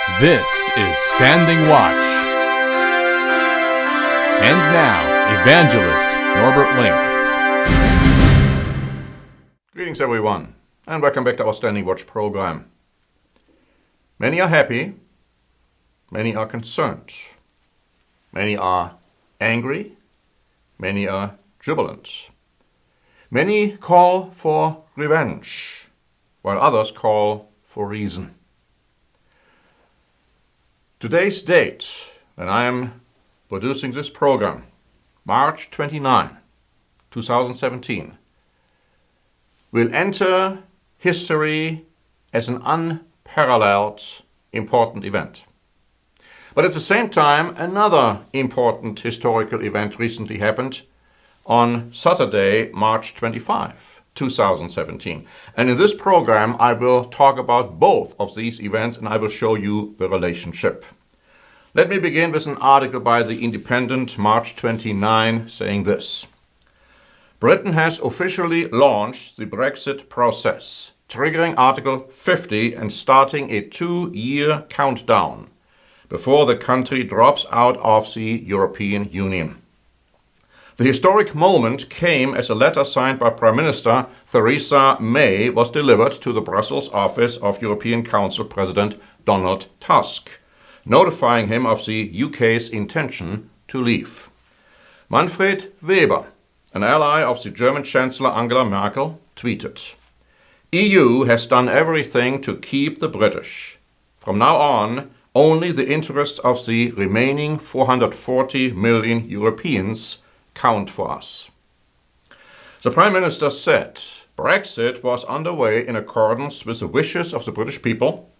This is Standing Watch. And now, Evangelist Norbert Link. Greetings everyone, and welcome back to our Standing Watch program. Many are happy, many are concerned, many are angry, many are jubilant. Many call for revenge, while others call for reason. Today's date, when I am producing this program, March 29, 2017, will enter history as an unparalleled important event. But at the same time, another important historical event recently happened on Saturday, March 25, 2017. And in this program, I will talk about both of these events and I will show you the relationship. Let me begin with an article by The Independent, March 29, saying this. Britain has officially launched the Brexit process, triggering Article 50 and starting a 2-year countdown before the country drops out of the European Union. The historic moment came as a letter signed by Prime Minister Theresa May was delivered to the Brussels office of European Council President Donald Tusk, notifying him of the UK's intention to leave. Manfred Weber, an ally of the German Chancellor Angela Merkel, tweeted, EU has done everything to keep the British. From now on, only the interests of the remaining 440 million Europeans count for us. The Prime Minister said Brexit was underway in accordance with the wishes of the British people.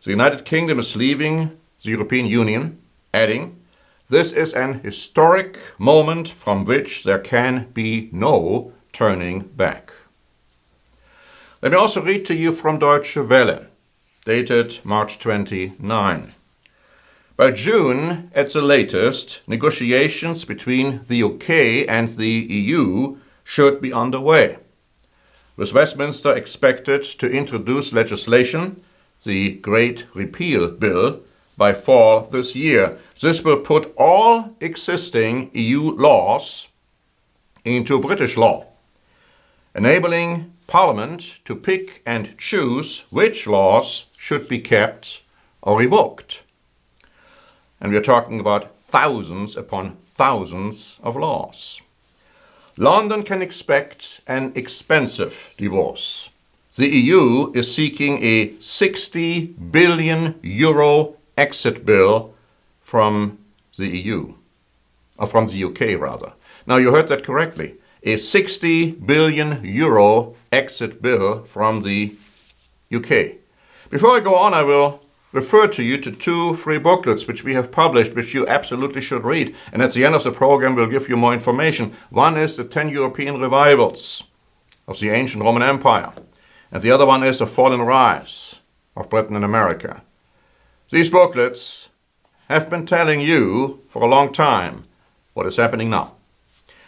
The United Kingdom is leaving the European Union, adding, this is an historic moment from which there can be no turning back. Let me also read to you from Deutsche Welle, dated March 29. By June, at the latest, negotiations between the UK and the EU should be underway, with Westminster expected to introduce legislation, the Great Repeal Bill, by fall this year. This will put all existing EU laws into British law, enabling Parliament to pick and choose which laws should be kept or revoked. And we are talking about thousands upon thousands of laws. London can expect an expensive divorce. The EU is seeking a 60 billion euro exit bill from the EU, or from the UK rather. Now you heard that correctly. A 60 billion euro exit bill from the UK. Before I go on, I will refer to you to 2 free booklets which we have published, which you absolutely should read. And at the end of the program, we'll give you more information. One is the 10 European revivals of the ancient Roman Empire. And the other one is the fall and rise of Britain and America. These booklets have been telling you for a long time what is happening now.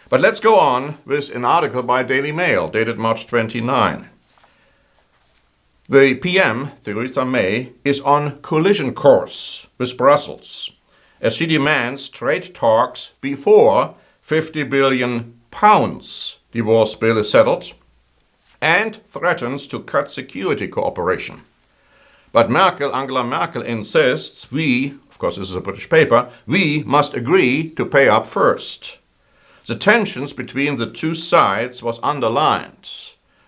But let's go on with an article by Daily Mail, dated March 29. The PM, Theresa May, is on collision course with Brussels as she demands trade talks before £50 billion divorce bill is settled and threatens to cut security cooperation. But Angela Merkel insists of course this is a British paper, we must agree to pay up first. The tensions between the two sides was underlined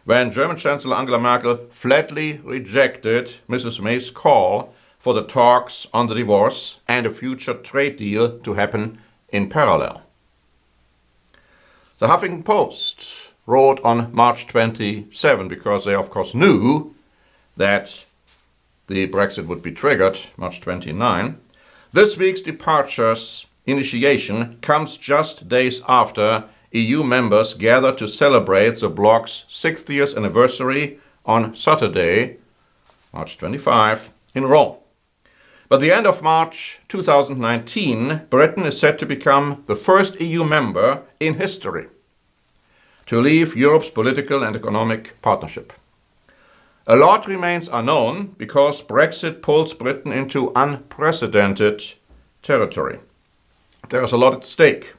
when German Chancellor Angela Merkel flatly rejected Mrs. May's call for the talks on the divorce and a future trade deal to happen in parallel. The Huffington Post wrote on March 27, because they of course knew that the Brexit would be triggered, March 29. This week's departures initiation comes just days after EU members gather to celebrate the bloc's 60th anniversary on Saturday, March 25, in Rome. By the end of March 2019, Britain is set to become the first EU member in history to leave Europe's political and economic partnership. A lot remains unknown because Brexit pulls Britain into unprecedented territory. There is a lot at stake.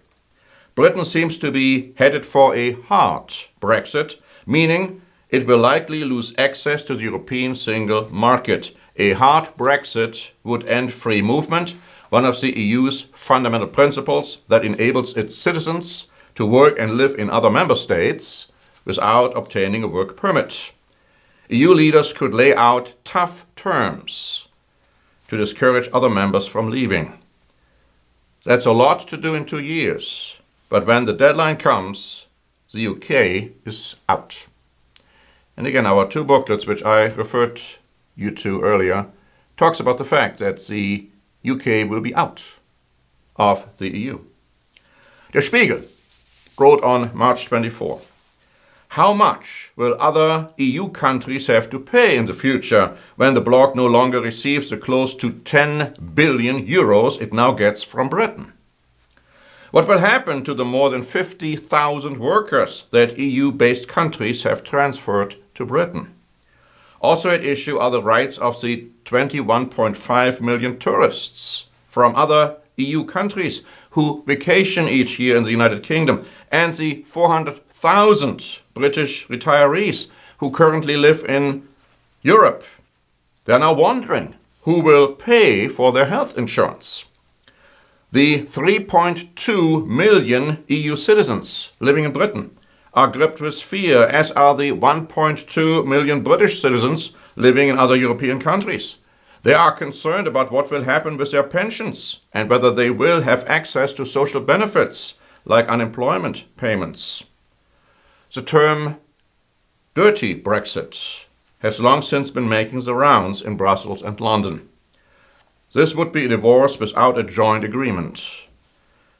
Britain seems to be headed for a hard Brexit, meaning it will likely lose access to the European single market. A hard Brexit would end free movement, one of the EU's fundamental principles that enables its citizens to work and live in other member states without obtaining a work permit. EU leaders could lay out tough terms to discourage other members from leaving. That's a lot to do in 2 years, but when the deadline comes, the UK is out. And again, our 2 booklets, which I referred you to earlier, talks about the fact that the UK will be out of the EU. Der Spiegel wrote on March 24, how much will other EU countries have to pay in the future when the bloc no longer receives the close to 10 billion euros it now gets from Britain? What will happen to the more than 50,000 workers that EU-based countries have transferred to Britain? Also at issue are the rights of the 21.5 million tourists from other EU countries who vacation each year in the United Kingdom, and the 400,000 British retirees who currently live in Europe. They are now wondering who will pay for their health insurance. The 3.2 million EU citizens living in Britain are gripped with fear, as are the 1.2 million British citizens living in other European countries. They are concerned about what will happen with their pensions and whether they will have access to social benefits like unemployment payments. The term dirty Brexit has long since been making the rounds in Brussels and London. This would be a divorce without a joint agreement.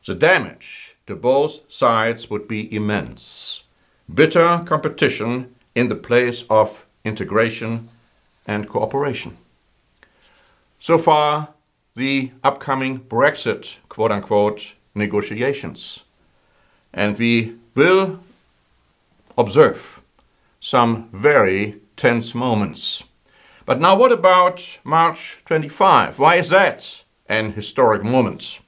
The damage to both sides would be immense. Bitter competition in the place of integration and cooperation. So far, the upcoming Brexit, quote-unquote, negotiations. And we will observe some very tense moments. But now what about March 25? Why is that an historic moment?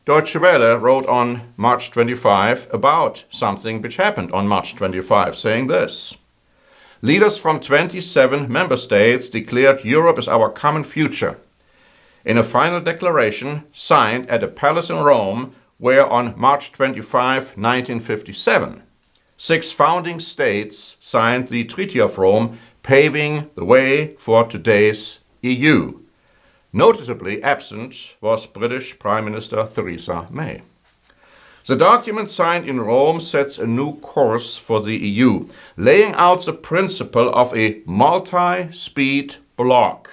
Deutsche Welle wrote on March 25 about something which happened on March 25, saying this: leaders from 27 member states declared Europe is our common future in a final declaration signed at a palace in Rome, where on March 25, 1957, 6 founding states signed the Treaty of Rome, paving the way for today's EU. Noticeably absent was British Prime Minister Theresa May. The document signed in Rome sets a new course for the EU, laying out the principle of a multi-speed bloc,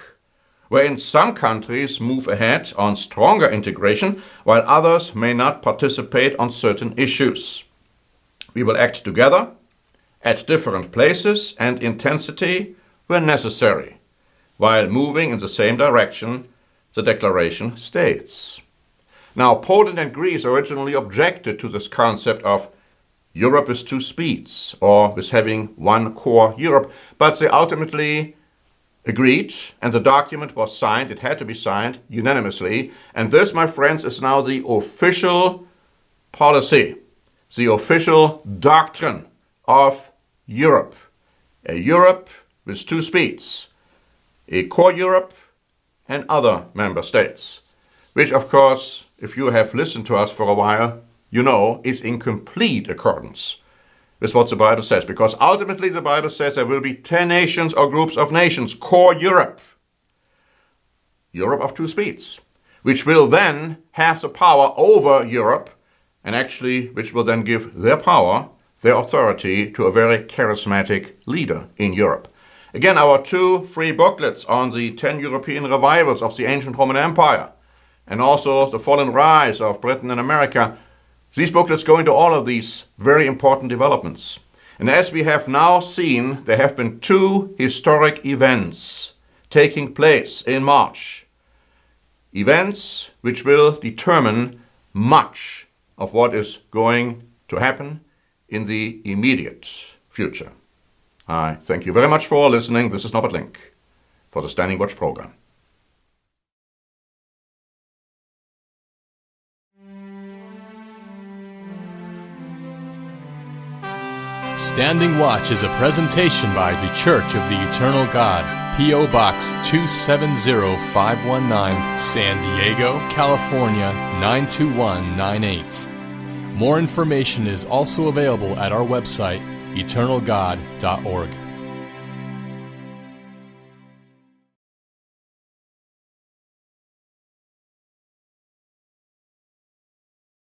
wherein some countries move ahead on stronger integration, while others may not participate on certain issues. We will act together at different places and intensity where necessary, while moving in the same direction, the declaration states. Now, Poland and Greece originally objected to this concept of Europe with 2 speeds, or with having one core Europe, but they ultimately agreed, and the document was signed. It had to be signed unanimously, and this, my friends, is now the official policy, the official doctrine of Europe. A Europe with 2 speeds, a core Europe and other member states, which, of course, if you have listened to us for a while, you know is in complete accordance with what the Bible says, because ultimately the Bible says there will be 10 nations or groups of nations, core Europe, Europe of 2 speeds, which will then have the power over Europe, and actually which will then give their power, their authority, to a very charismatic leader in Europe. Again, our 2 free booklets on the 10 European revivals of the ancient Roman Empire, and also the fall and rise of Britain and America. These booklets go into all of these very important developments. And as we have now seen, there have been 2 historic events taking place in March. Events which will determine much of what is going to happen in the immediate future. I thank you very much for listening. This is Norbert Link for the Standing Watch program. Standing Watch is a presentation by The Church of the Eternal God, P.O. Box 270519, San Diego, California 92198. More information is also available at our website, eternalgod.org.